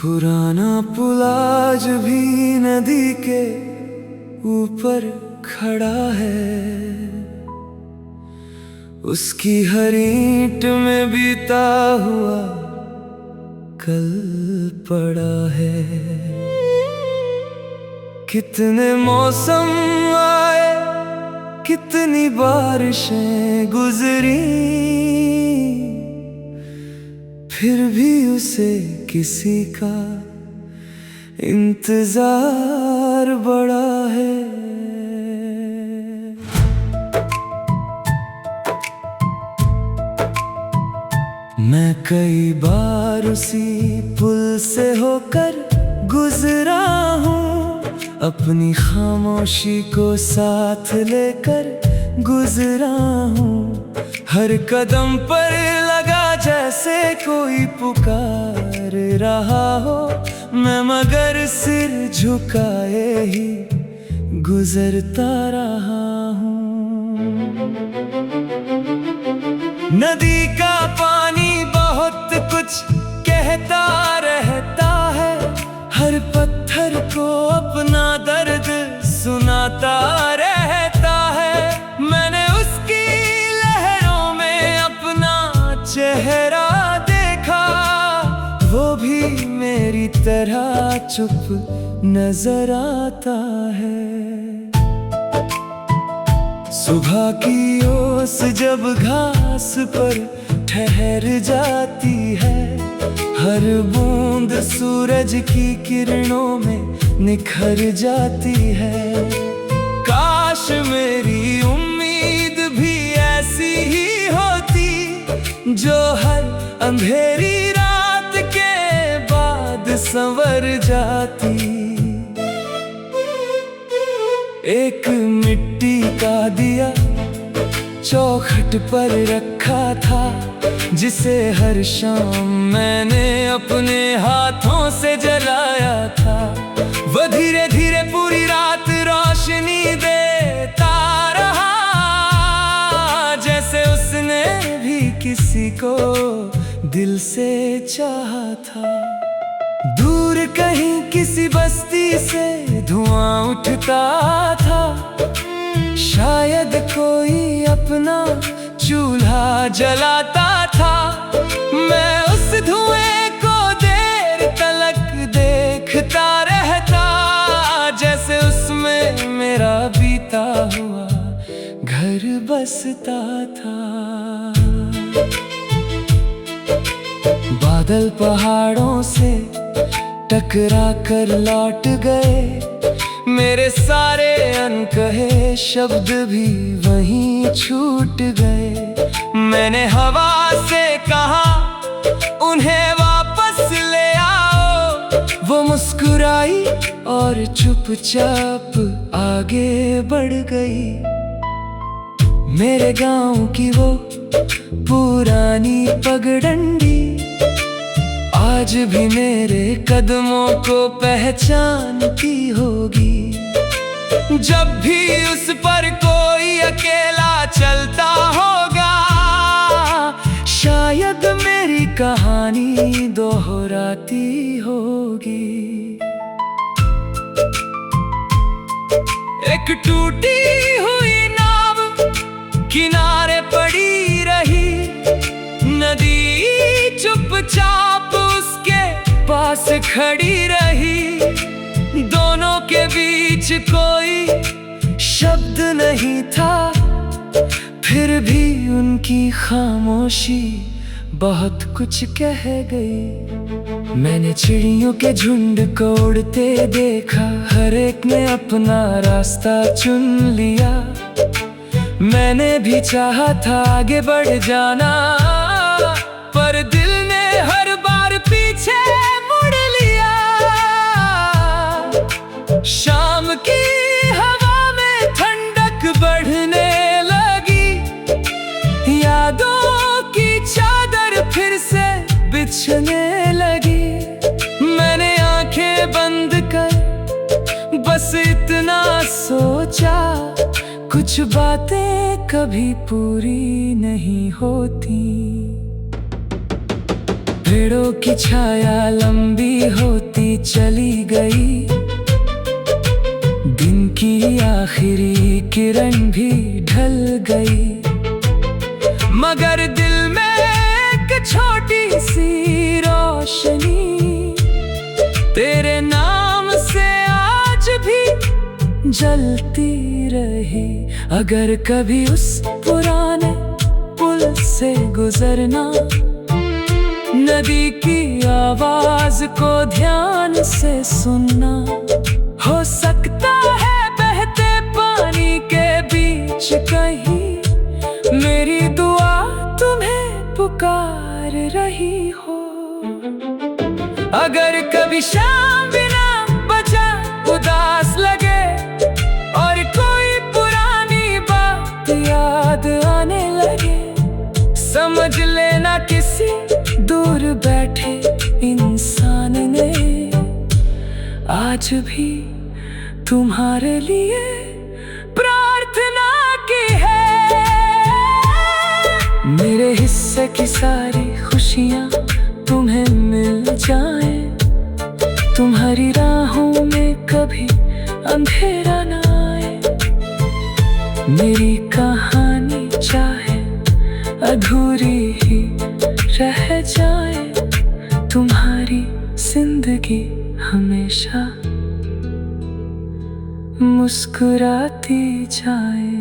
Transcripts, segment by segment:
पुराना पुल आज भी नदी के ऊपर खड़ा है। उसकी हर ईंट में बीता हुआ कल पड़ा है। कितने मौसम आए, कितनी बारिशें गुजरी, फिर भी उसे किसी का इंतजार बड़ा है। मैं कई बार उसी पुल से होकर गुजरा हूँ, अपनी खामोशी को साथ लेकर गुजरा हूँ। हर कदम पर लगा जैसे कोई पुकार रहा हो, मैं मगर सिर झुकाए ही गुजरता रहा हूँ। नदी का पानी बहुत कुछ कहता रहता है, हर पत्थर को अपना दर्द सुनाता रहता है। मैंने उसकी लहरों में अपना चेहरा देखा, वो भी मेरी तरह चुप नजर आता है। सुबह की ओस जब घास पर ठहर जाती है, हर बूंद सूरज की किरणों में निखर जाती है। काश मेरी उम्मीद भी ऐसी ही होती, जो हर अंधेरी रात के बाद संवर जाती। एक मिट्टी का दिया चौखट पर रखा था, जिसे हर शाम मैंने अपने हाथों से जलाया था। वह धीरे धीरे पूरी रात रोशनी देता रहा, जैसे उसने भी किसी को दिल से चाहा था। दूर कहीं किसी बस्ती से धुआं उठता था, शायद कोई अपना चूल्हा जलाता था। मैं उस धुएं को देर तलक देखता रहता, जैसे उसमें मेरा बीता हुआ घर बसता था। बादल पहाड़ों से टकरा कर लौट गए, मेरे सारे अनकहे शब्द भी वहीं छूट गए। मैंने हवा से कहा उन्हें वापस ले आओ, वो मुस्कुराई और चुपचाप आगे बढ़ गई। मेरे गांव की वो पुरानी पगडंडी आज भी मेरे कदमों को पहचानती होगी। जब भी उस पर कोई अकेला चलता होगा, शायद मेरी कहानी दोहराती होगी। एक टूटी हुई नाव किनारे पड़ी रही, नदी चुपचाप उसके पास खड़ी रही। दोनों के बीच कोई शब्द नहीं था, फिर भी उनकी खामोशी बहुत कुछ कह गई। मैंने चिड़ियों के झुंड को उड़ते देखा, हर एक ने अपना रास्ता चुन लिया। मैंने भी चाहा था आगे बढ़ जाना, पर दिल ने हर बार पीछे मुड़ लिया। शाम की हवा में ठंडक बढ़ने लगी, यादों की चादर फिर से बिछने लगी। मैंने आंखें बंद कर बस इतना सोचा, कुछ बातें कभी पूरी नहीं होती। पेड़ों की छाया लंबी होती चली गई, दिन की आखिरी किरण भी ढल गई, मगर दिल में एक छोटी सी रोशनी तेरे नाम से आज भी जलती रही। अगर कभी उस पुराने पुल से गुजरना, नदी की आवाज को ध्यान से सुनना, हो सकता है बहते पानी के बीच कहीं मेरी दुआ तुम्हें पुकार रही हो। अगर कभी शाम बिना बचा उदास लगे और कोई पुरानी बात याद आने लगे, समझ लेना किसी दूर बैठे इंसान ने आज भी तुम्हारे लिए प्रार्थना की है। मेरे हिस्से की सारी खुशियाँ तुम्हें मिल जाए, तुम्हारी राहों में कभी अंधेरा ना आए, मेरी कहानी चाहे अधूरी ही रह जाए, तुम्हारी जिंदगी हमेशा मुस्कुराती जाए।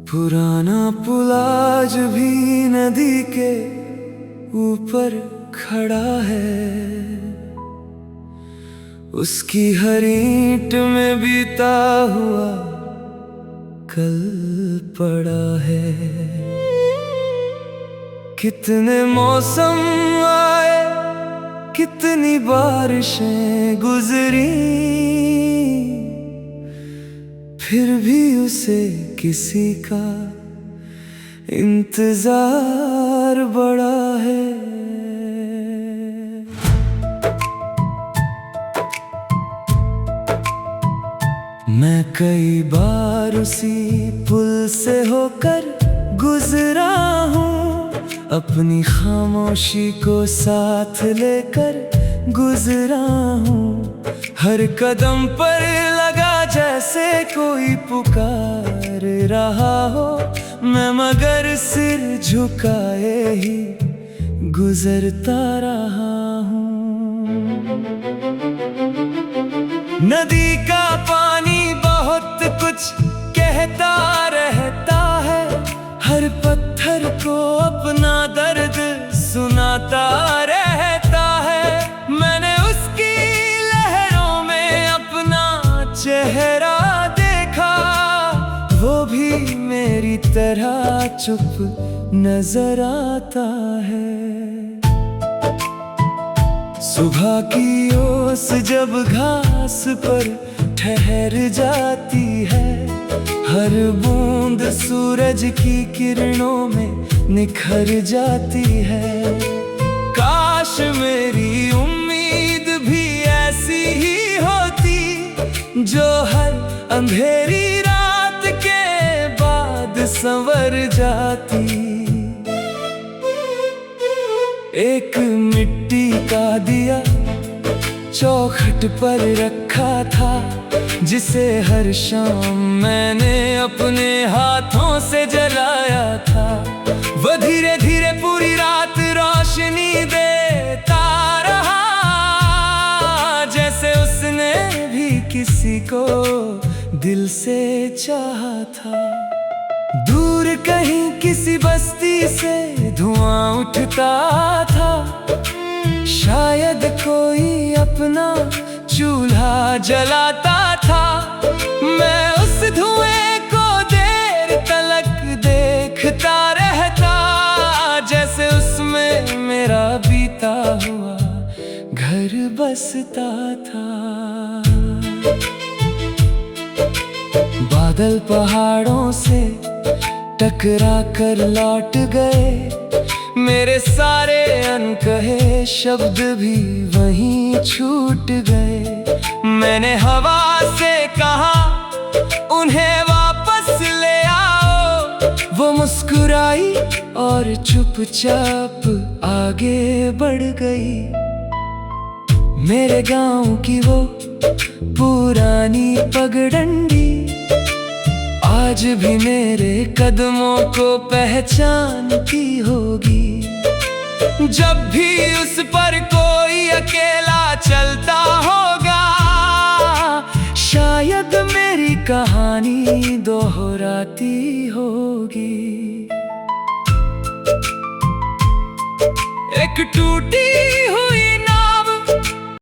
पुराना पुल आज भी नदी के ऊपर खड़ा है, उसकी हर ईंट में बीता हुआ कल पड़ा है। कितने मौसम आए, कितनी बारिशें गुजरी, फिर भी उसे किसी का इंतजार बड़ा है। मैं कई बार उसी पुल से होकर गुजरा हूँ, अपनी खामोशी को साथ लेकर गुजरा हूँ। हर कदम पर लगा जैसे कोई पुकार रहा हो, मैं मगर सिर झुकाए ही गुजरता रहा हूँ। नदी का पानी बहुत कुछ कहता रहता है, हर पत्थर को अपना दर्द सुनाता रहता है। मैंने उसकी लहरों में अपना चेहरा देखा, वो भी मेरी तरह चुप नजर आता है। सुबह की ओस जब घास पर ठहर जाती है, हर बूंद सूरज की किरणों में निखर जाती है। काश मेरी उम्मीद भी ऐसी ही होती, जो हर अंधेरी रात के बाद संवर जाती। एक मिट्टी का दिया चौखट पर रखा था, जिसे हर शाम मैंने अपने हाथों से जलाया था। वह धीरे धीरे पूरी रात रोशनी देता रहा, जैसे उसने भी किसी को दिल से चाहा था। दूर कहीं किसी बस्ती से धुआं उठता था, शायद कोई अपना चूल्हा जलाता था। मैं उस धुएं को देर तलक देखता रहता, जैसे उसमें मेरा बीता हुआ घर बसता था। बादल पहाड़ों से टकरा कर लौट गए, मेरे सारे अनकहे शब्द भी वहीं छूट गए। मैंने हवा से कहा उन्हें वापस ले आओ, वो मुस्कुराई और चुपचाप आगे बढ़ गई। मेरे गांव की वो पुरानी पगडंडी आज भी मेरे कदमों को पहचानती होगी। जब भी उस पर कोई अकेला चलता होगा, शायद मेरी कहानी दोहराती होगी। एक टूटी